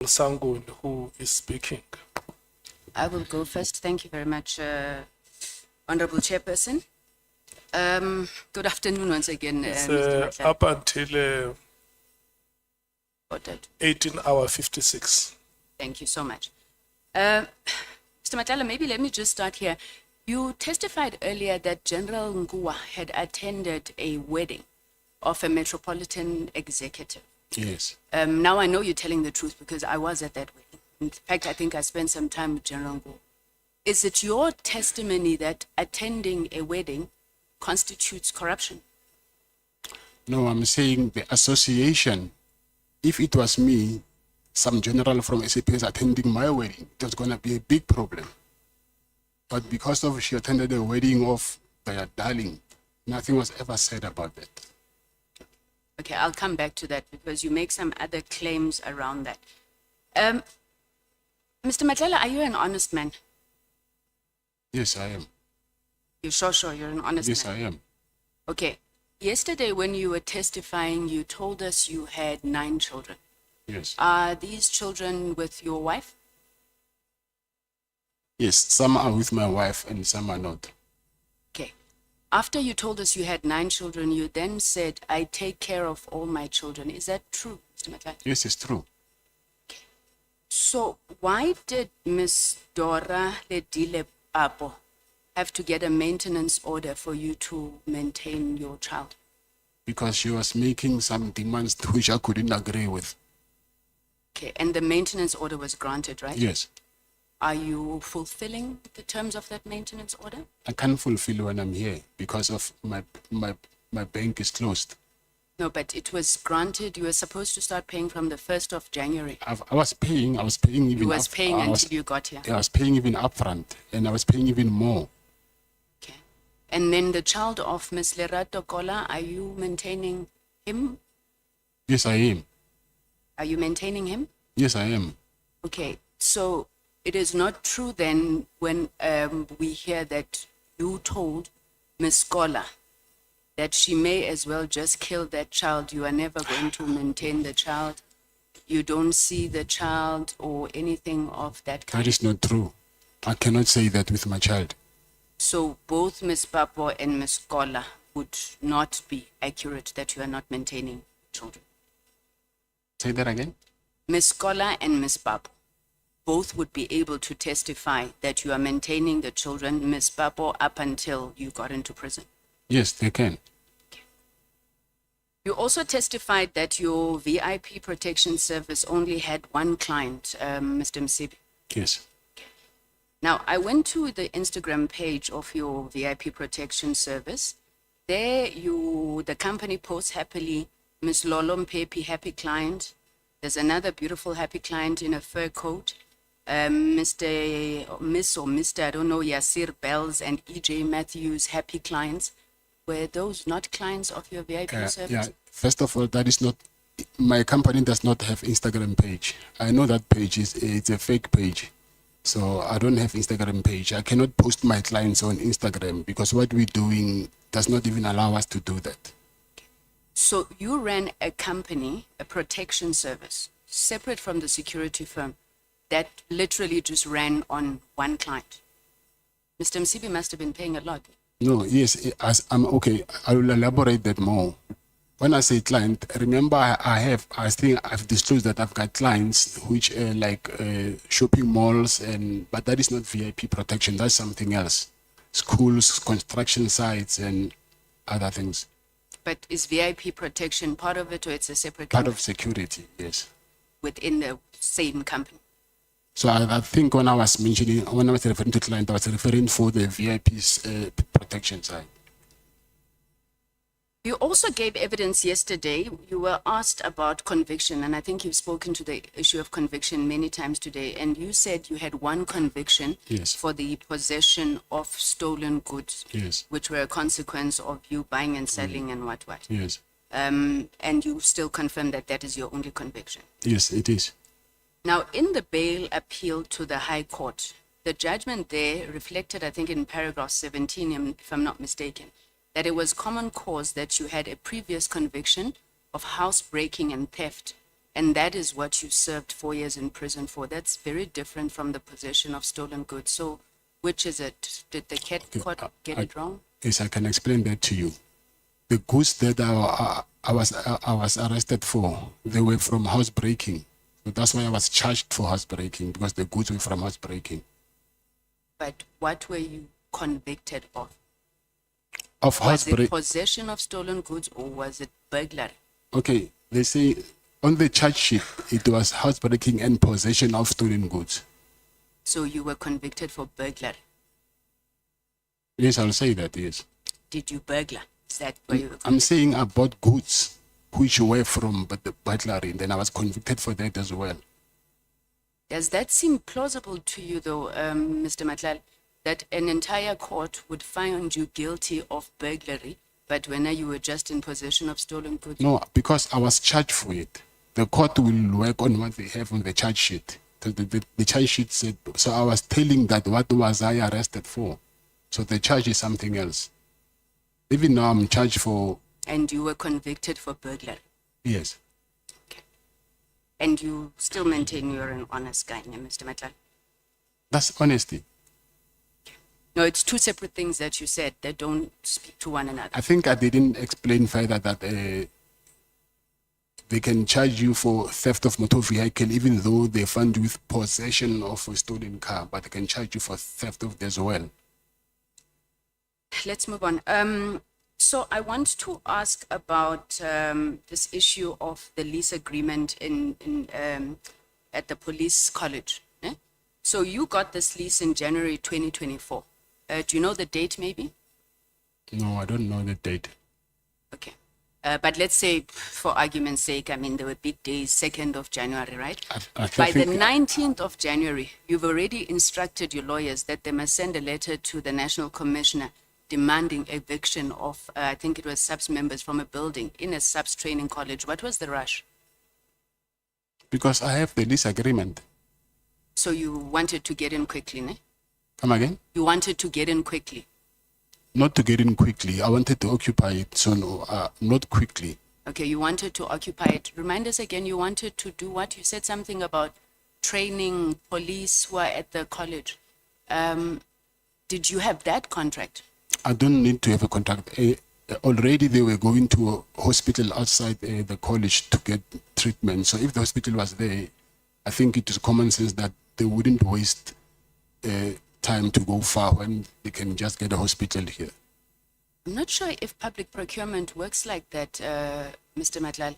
Sangun, who is speaking. I will go first. Thank you very much, Honorable Chairperson. Good afternoon once again, It's Mr. Matlala. up until Ordered. 18:56. Thank you so much. Mr. Matlala, maybe let me just start here. You testified earlier that General Ngua had attended a wedding of a metropolitan executive. Yes. Now I know you're telling the truth because I was at that wedding. In fact, I think I spent some time with General Ngua. Is it your testimony that attending a wedding constitutes corruption? No, I'm saying the association. If it was me, some general from SAPS attending my wedding, it was going to be a big problem. But because of she attended the wedding of their darling, nothing was ever said about that. Okay, I'll come back to that because you make some other claims around that. Mr. Matlala, are you an honest man? Yes, I am. You're sure you're an honest Yes, man? I am. Okay. Yesterday when you were testifying, you told us you had 9 children. Yes. Are these children with your wife? Yes, some are with my wife and some are not. Okay. After you told us you had 9 children, you then said, I take care of all my children. Is that true, Mr. Matlala? Yes, it's true. So why did Miss Dora Ledile Papo have to get a maintenance order for you to maintain your child? Because she was making some demands which I couldn't agree with. Okay, and the maintenance order was granted, right? Yes. Are you fulfilling the terms of that maintenance order? I can't fulfill when I'm here because of my bank is closed. No, but it was granted. You were supposed to start paying from the 1st of January. I was paying even You was paying until you got here. I was paying even upfront and I was paying even more. Okay. And then the child of Miss Lerato Kola, are you maintaining him? Yes, I am. Are you maintaining him? Yes, I am. Okay, so it is not true then when we hear that you told Miss Kola that she may as well just kill that child. You are never going to maintain the child. You don't see the child or anything of that kind. That is not true. I cannot say that with my child. So both Miss Papo and Miss Kola would not be accurate that you are not maintaining children. Say that again? Miss Kola and Miss Papo both would be able to testify that you are maintaining the children, Miss Papo, up until you got into prison. Yes, they can. You also testified that your VIP protection service only had 1 client, Mr. Msibi. Yes. Now, I went to the Instagram page of your VIP protection service. There, the company posts happily, Miss Lolo Mpepi, happy client. There's another beautiful happy client in a fur coat. Miss or Mr., I don't know, Yasir Bells and EJ Matthews, happy clients. Were those not clients of your VIP service? Yeah, first of all, that is not, my company does not have Instagram page. I know that page it's a fake page. So I don't have Instagram page. I cannot post my clients on Instagram because what we're doing does not even allow us to do that. So you ran a company, a protection service, separate from the security firm, that literally just ran on 1 client. Mr. Msibi must have been paying a lot. No, yes, I'm okay. I will elaborate that more. When I say client, remember I think I've disclosed that I've got clients which are like shopping malls, but that is not VIP protection. That's something else. Schools, construction sites, and other things. But is VIP protection part of it, or it's a separate Part company of security, yes. within the same company? So I think when I was referring to client, I was referring for the VIP's protection side. You also gave evidence yesterday. You were asked about conviction, and I think you've spoken to the issue of conviction many times today, and you said you had 1 conviction Yes. for the possession of stolen goods, Yes. which were a consequence of you buying and selling and what. Yes. And you still confirm that that is your only conviction. Yes, it is. Now, in the bail appeal to the High Court, the judgment there reflected, I think in paragraph 17, if I'm not mistaken, that it was common cause that you had a previous conviction of housebreaking and theft And that is what you served 4 years in prison for. That's very different from the possession of stolen goods. So which is it? Did the court get it wrong? Yes, I can explain that to you. The goods that I was arrested for, they were from housebreaking. So that's why I was charged for housebreaking, because the goods were from housebreaking. But what were you convicted of? Of Was it housebreaking. possession of stolen goods or was it burglary? Okay, they say on the charge sheet, it was housebreaking and possession of stolen goods. So you were convicted for burglary. Yes, I'll say that, yes. Did you burglar? Is that where you were I'm convicted? saying I bought goods which were from the burglary, then I was convicted for that as well. Does that seem plausible to you, though, Mr. Matlala, that an entire court would find you guilty of burglary, but when you were just in possession of stolen goods? No, because I was charged for it. The court will work on what they have on the charge sheet. The charge sheet said, so I was telling that what was I arrested for. So the charge is something else. Even now I'm charged for, And you were convicted for burglary. yes. Okay. And you still maintain you're an honest guy, Mr. Matlala? That's honesty. No, it's two separate things that you said that don't speak to one another. I think I didn't explain further that they can charge you for theft of motor vehicle even though they find you with possession of a stolen car, but they can charge you for theft of it as well. Let's move on. So I want to ask about this issue of the lease agreement at the police college. Eh? So you got this lease in January 2024. Do you know the date maybe? No, I don't know the date. Okay. But let's say, for argument's sake, I mean, there were big days, 2nd of January, right? By the 19th of January, you've already instructed your lawyers that they must send a letter to the National Commissioner demanding eviction of, I think it was SAPS members from a building in a SAPS training college. What was the rush? Because I have the lease agreement. So you wanted to get in quickly, ne? Come again? You wanted to get in quickly. Not to get in quickly. I wanted to occupy it, so no, not quickly. Okay, you wanted to occupy it. Remind us again, you wanted to do what? You said something about training police who are at the college. Did you have that contract? I don't need to have a contract. Already they were going to a hospital outside the college to get treatment. So if the hospital was there, I think it is common sense that they wouldn't waste time to go far when they can just get a hospital here. I'm not sure if public procurement works like that, Mr. Matlala,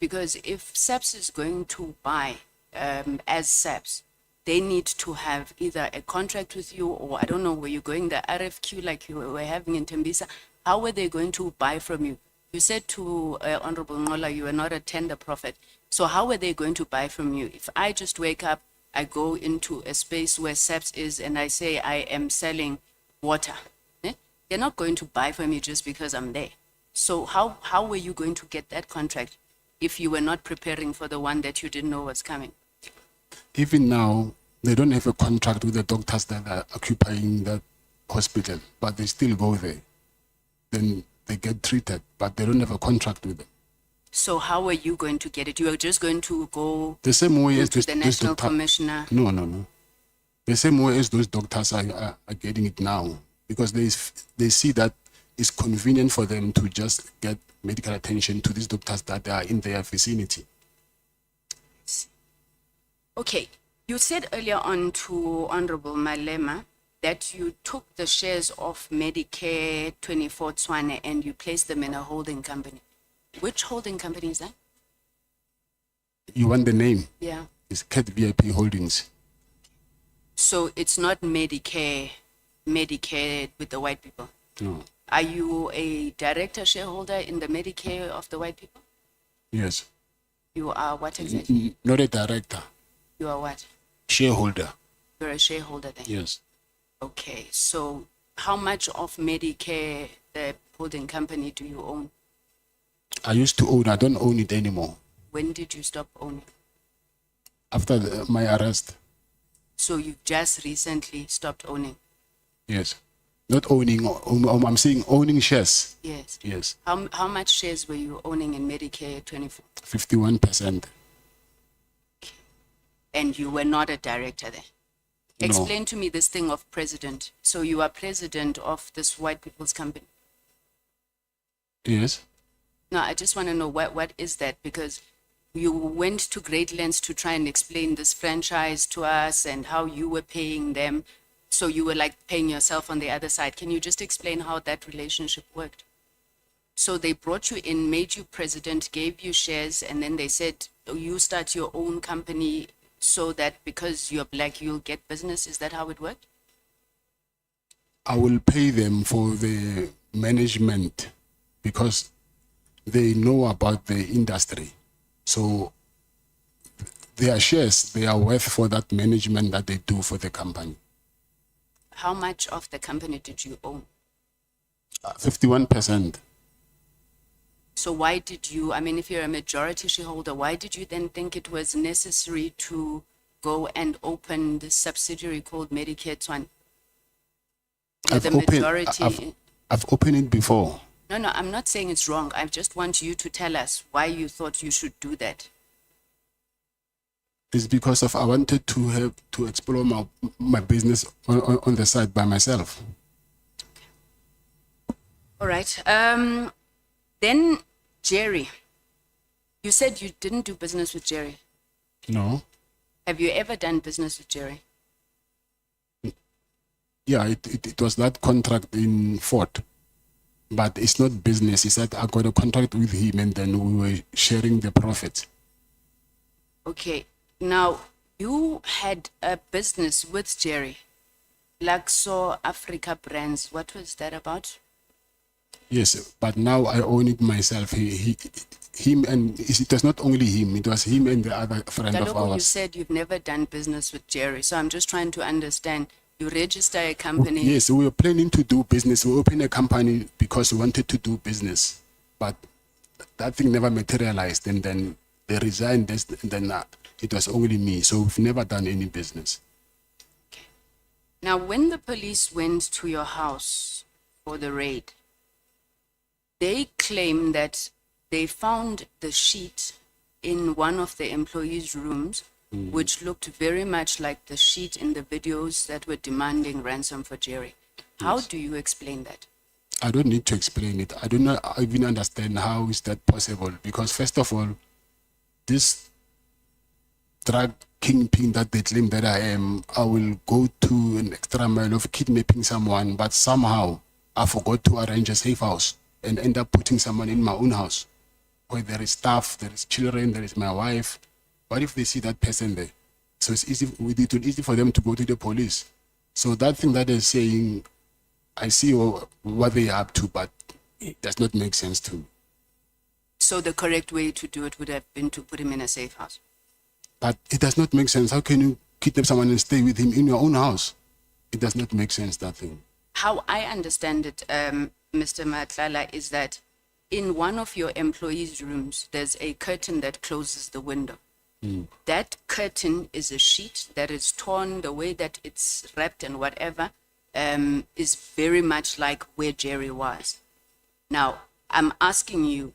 because if SAPS is going to buy as SAPS, they need to have either a contract with you or, I don't know, were you going the RFQ like you were having in Tembisa? How were they going to buy from you? You said to Honorable Ngola, you were not a tender prophet. So how were they going to buy from you? If I just wake up, I go into a space where SAPS is and I say I am selling water, they're not going to buy from you just because I'm there. So how were you going to get that contract if you were not preparing for the one that you didn't know was coming? Even now, they don't have a contract with the doctors that are occupying that hospital, but they still go there. Then they get treated, but they don't have a contract with them. So how are you going to get it? You are just going to go The same way as to the National doctor- Commissioner? No. The same way as those doctors are getting it now, because they see that it's convenient for them to just get medical attention to these doctors that are in their vicinity. Okay, you said earlier on to Honorable Malema that you took the shares of Medicare 24 Tswane and you placed them in a holding company. Which holding company is that? You want the name? Yeah. It's Cat VIP Holdings. So it's not Medicare with the white people. No. Are you a director shareholder in the Medicare of the white people? Yes. You are what exactly? Not a director. You are what? Shareholder. You're a shareholder then? Yes. Okay, so how much of Medicare, the holding company, do you own? I used to own. I don't own it anymore. When did you stop owning? After my arrest. So you've just recently stopped owning? Yes. Not owning. I'm saying owning shares. Yes. Yes. How much shares were you owning in Medicare 24? 51%. and you were not a director there. No. Explain to me this thing of president. So you are president of this white people's company. Yes. No, I just want to know what is that, because you went to great lengths to try and explain this franchise to us and how you were paying them. So you were like paying yourself on the other side. Can you just explain how that relationship worked? So they brought you in, made you president, gave you shares, and then they said, oh, you start your own company so that because you're black, you'll get business. Is that how it worked? I will pay them for the management because they know about the industry. So their shares, they are worth for that management that they do for the company. How much of the company did you own? 51%. So why did you, I mean, if you're a majority shareholder, why did you then think it was necessary to go and open this subsidiary called Medicare Twan? I've opened it before. No, I'm not saying it's wrong. I just want you to tell us why you thought you should do that. It's because of I wanted to help to explore my business on the side by myself. All right. Then Jerry, you said you didn't do business with Jerry. No. Have you ever done business with Jerry? Yeah, it was that contract in Fort. But it's not business. It's that I got a contract with him and then we were sharing the profits. Okay. Now, you had a business with Jerry, Luxor Africa Brands. What was that about? Yes, but now I own it myself. Him and it was not only him, it was him and the other friend of Daloko, you ours. said you've never done business with Jerry. So I'm just trying to understand. You register a company. Yes, we were planning to do business. We opened a company because we wanted to do business. But that thing never materialized. And then they resigned. And then it was only me. So we've never done any business. Okay. Now, when the police went to your house for the raid, they claim that they found the sheet in one of the employees' rooms, which looked very much like the sheet in the videos that were demanding ransom for Jerry. How do you explain that? I don't need to explain it. I do not even understand how is that possible. Because first of all, this drug kingpin that they claim that I am, I will go to an extra mile of kidnapping someone, but somehow I forgot to arrange a safe house and end up putting someone in my own house where there is staff, there is children, there is my wife. What if they see that person there? So it's easy for them to go to the police. So that thing that they're saying, I see what they are up to, but it does not make sense to me. So the correct way to do it would have been to put him in a safe house. But it does not make sense. How can you kidnap someone and stay with him in your own house? It does not make sense, that thing. How I understand it, Mr. Matlala, is that in one of your employees' rooms, there's a curtain that closes the window. That curtain is a sheet that is torn, the way that it's wrapped and whatever, is very much like where Jerry was. Now, I'm asking you,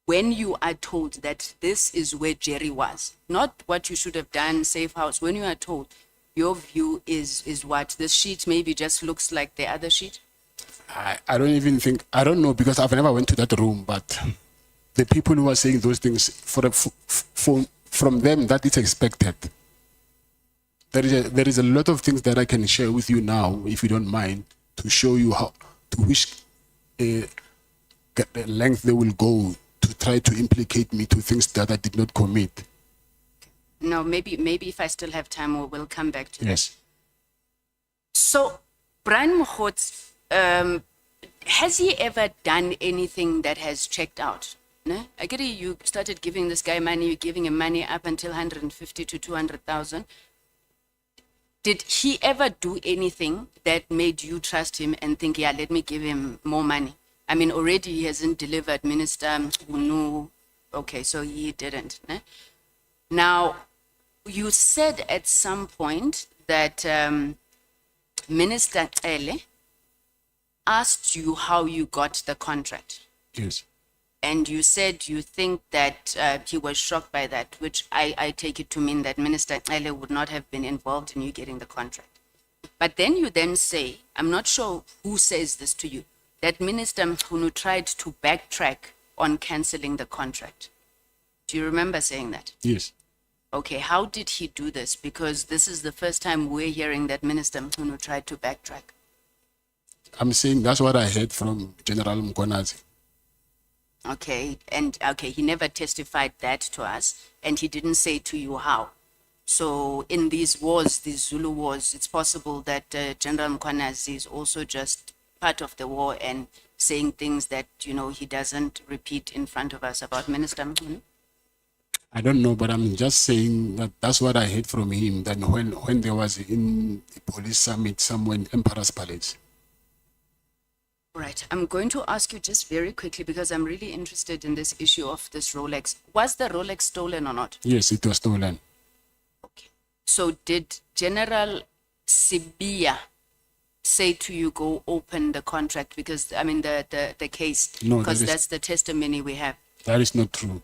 when you are told that this is where Jerry was, not what you should have done, safe house, when you are told, your view is what? This sheet maybe just looks like the other sheet? I don't even think, I don't know, because I've never went to that room, but the people who are saying those things, from them, that is expected. There is a lot of things that I can share with you now, if you don't mind, to show you how, to which length they will go to try to implicate me to things that I did not commit. No, maybe if I still have time, we'll come back to Yes. that. So, Brian Mohots, has he ever done anything that has checked out? No? I get it, you started giving this guy money, you're giving him money up until 150 to 200,000. Did he ever do anything that made you trust him and think, yeah, let me give him more money? I mean, already he hasn't delivered, Minister Unu. Okay, so he didn't. Ne? Now, you said at some point that Minister Ele asked you how you got the contract. Yes. And you said you think that he was shocked by that, which I take it to mean that Minister Cele would not have been involved in you getting the contract. But then you then say, I'm not sure who says this to you, that Minister Mkhunu tried to backtrack on cancelling the contract. Do you remember saying that? Yes. Okay, how did he do this? Because this is the first time we're hearing that Minister Mkhunu tried to backtrack. I'm saying that's what I heard from General Mkhwanazi. Okay, and okay, he never testified that to us, and he didn't say to you how. So in these wars, these Zulu wars, it's possible that General Mkhwanazi is also just part of the war and saying things that, you know, he doesn't repeat in front of us about Minister Mkhunu. I don't know, but I'm just saying that that's what I heard from him. That when there was in a police summit somewhere in Emperor's Palace. Right. I'm going to ask you just very quickly because I'm really interested in this issue of this Rolex. Was the Rolex stolen or not? Yes, it was stolen. Okay. So did General Sibia say to you, go open the contract? Because, I mean, the case, No, because that is- that's the testimony we have. That is not true.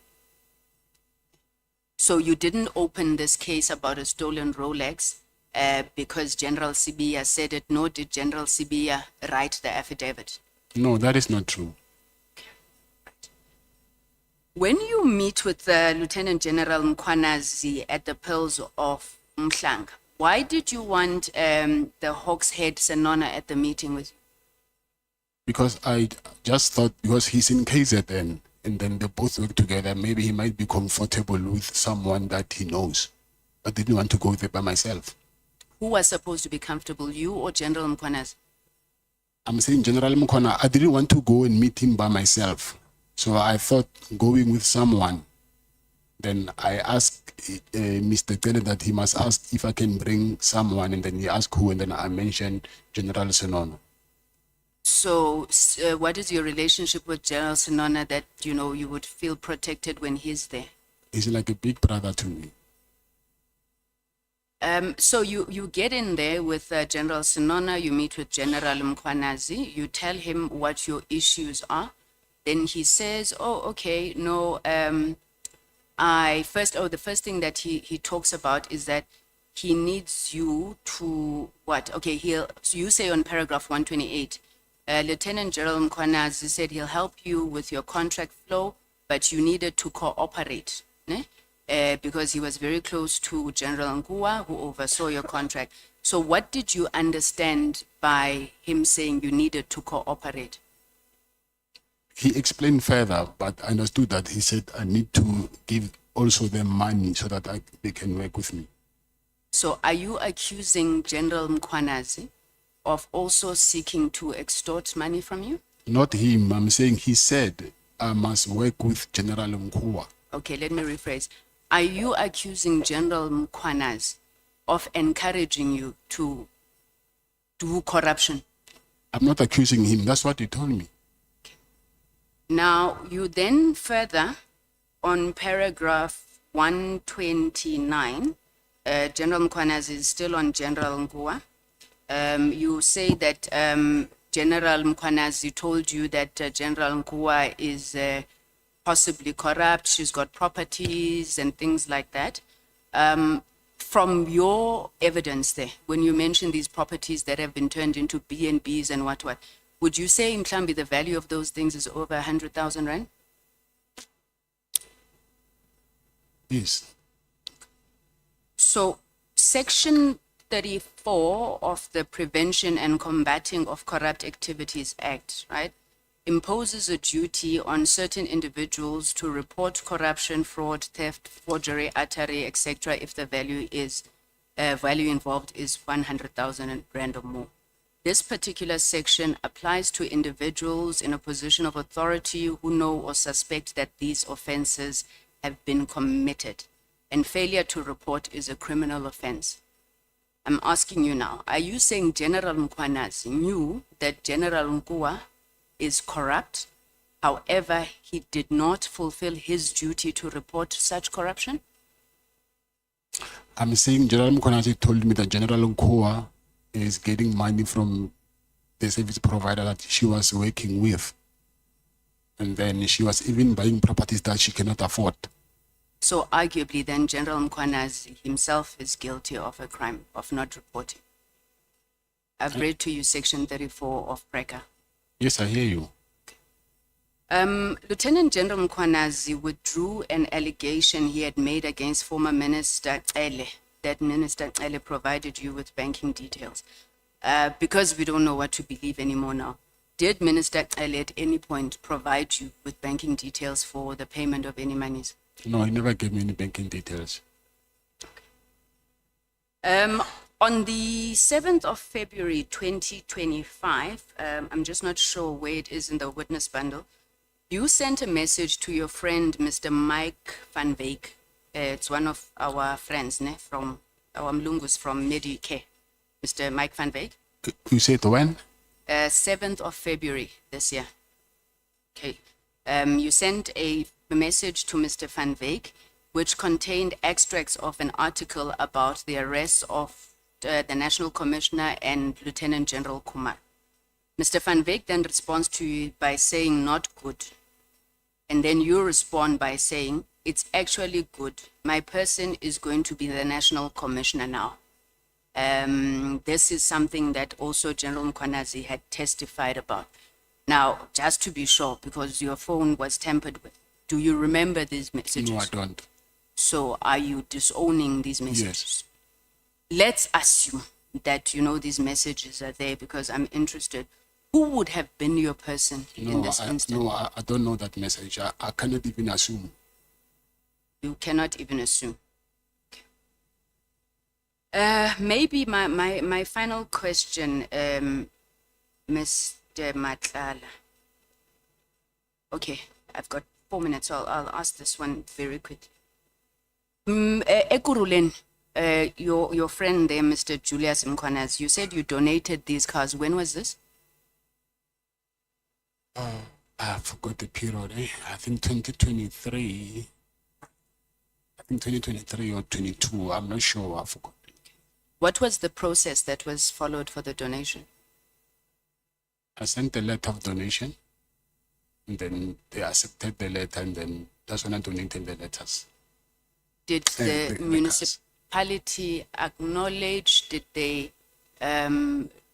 So you didn't open this case about a stolen Rolex because General Sibia said it, nor did General Sibia write the affidavit. No, that is not true. When you meet with Lieutenant General Mkhwanazi at the Pearls of Mhlanga, why did you want the Hawks head Senona at the meeting with you? Because I just thought, because he's in KZN, and then they both work together, maybe he might be comfortable with someone that he knows. I didn't want to go there by myself. Who was supposed to be comfortable, you or General Mkhwanazi? I'm saying General Mkhwana, I didn't want to go and meet him by myself. So I thought going with someone. Then I asked Mr. Cele that he must ask if I can bring someone, and then he asked who, and then I mentioned General Senona. So what is your relationship with General Senona that, you know, you would feel protected when he's there? He's like a big brother to me. So you get in there with General Senona, you meet with General Mkhwanazi, you tell him what your issues are. Then he says, oh, okay, no, the first thing that he talks about is that he needs you to, what? Okay, so you say on paragraph 128, Lieutenant General Mkhwanazi said he'll help you with your contract flow, but you needed to cooperate, ne? Because he was very close to General Nkua, who oversaw your contract. So what did you understand by him saying you needed to cooperate? He explained further, but I understood that he said I need to give also them money so that they can work with me. So are you accusing General Mkhwanazi of also seeking to extort money from you? Not him. I'm saying he said I must work with General Nkua. Okay, let me rephrase. Are you accusing General Mkhwanazi of encouraging you to do corruption? I'm not accusing him. That's what he told me. Now, you then further on paragraph 129, General Mkhwanazi is still on General Nkua. You say that General Mkhwanazi told you that General Nkua is possibly corrupt, she's got properties and things like that. From your evidence there, when you mention these properties that have been turned into B&Bs and what, would you say in Mhlambi the value of those things is over 100,000 rand? Yes. So section 34 of the Prevention and Combating of Corrupt Activities Act, right, imposes a duty on certain individuals to report corruption, fraud, theft, forgery, artery, etc. if the value involved is 100,000 rand or more. This particular section applies to individuals in a position of authority who know or suspect that these offenses have been committed, and failure to report is a criminal offense. I'm asking you now, are you saying General Mkhwanazi knew that General Nkua is corrupt, however, he did not fulfill his duty to report such corruption? I'm saying General Mkhwanazi told me that General Nkua is getting money from the service provider that she was working with. And then she was even buying properties that she cannot afford. So arguably then General Mkhwanazi himself is guilty of a crime of not reporting. I've read to you section 34 of PRECA. Yes, I hear you. Lieutenant General Mkhwanazi withdrew an allegation he had made against former Minister Cele, that Minister Cele provided you with banking details. Because we don't know what to believe anymore now. Did Minister Cele at any point provide you with banking details for the payment of any monies? No, he never gave me any banking details. On the 7th of February 2025, I'm just not sure where it is in the witness bundle, you sent a message to your friend, Mr. Mike Van Wyk. It's one of our friends from our Mlungus from Medicare, Mr. Mike Van Wyk. You said when? 7th of February this year. Okay. You sent a message to Mr. Van Wyk, which contained extracts of an article about the arrest of the National Commissioner and Lieutenant General Kumar. Mr. Van Wyk then responds to you by saying not good. And then you respond by saying, it's actually good. My person is going to be the National Commissioner now. This is something that also General Mkhwanazi had testified about. Now, just to be sure, because your phone was tampered with, do you remember these messages? No, I don't. So are you disowning these messages? Yes. Let's assume that you know these messages are there because I'm interested. Who would have been your person in this instance? No, I don't know that message. I cannot even assume. You cannot even assume. Maybe my final question, Mr. Matlala. Okay, I've got 4 minutes, so I'll ask this one very quick. Ekurulen, your friend there, Mr. Julius Mkhwanazi, you said you donated these cars. When was this? I forgot the period. I think 2023. I think 2023 or 22. I'm not sure. I forgot. What was the process that was followed for the donation? I sent a letter of donation, and then they accepted the letter, and then that's when I donated the letters. Did the municipality acknowledge, did they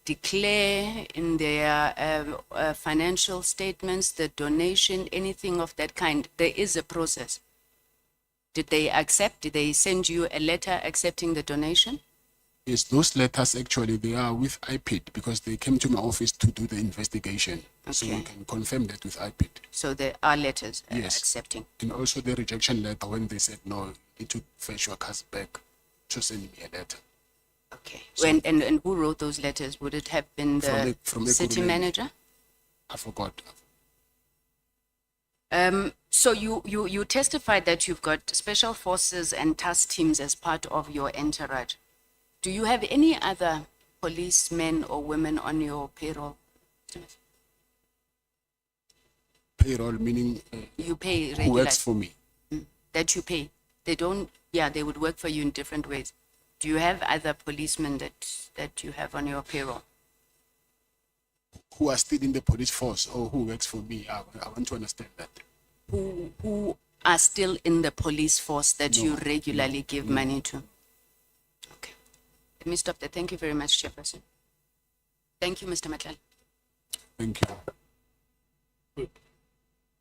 declare in their financial statements the donation, anything of that kind? There is a process. Did they accept, did they send you a letter accepting the donation? Yes, those letters actually, they are with IPID because they came to my office to do the investigation. Okay. So we can confirm that with IPID. So there are letters yes. Accepting. And also the rejection letter when they said, no, you need to fetch your cars back, to send me a letter. Okay. So, and who wrote those letters? Would it have been the city manager? I forgot. So you testified that you've got special forces and task teams as part of your entourage. Do you have any other policemen or women on your payroll? Payroll meaning you pay regular, who works for me? That you pay. They don't, yeah, they would work for you in different ways. Do you have other policemen that you have on your payroll? Who are still in the police force or who works for me? I want to understand that. Who are still in the police force that you regularly give money to? Okay. Let me stop there. Thank you very much, Chairperson. Thank you, Mr. Matlala. Thank you. Good.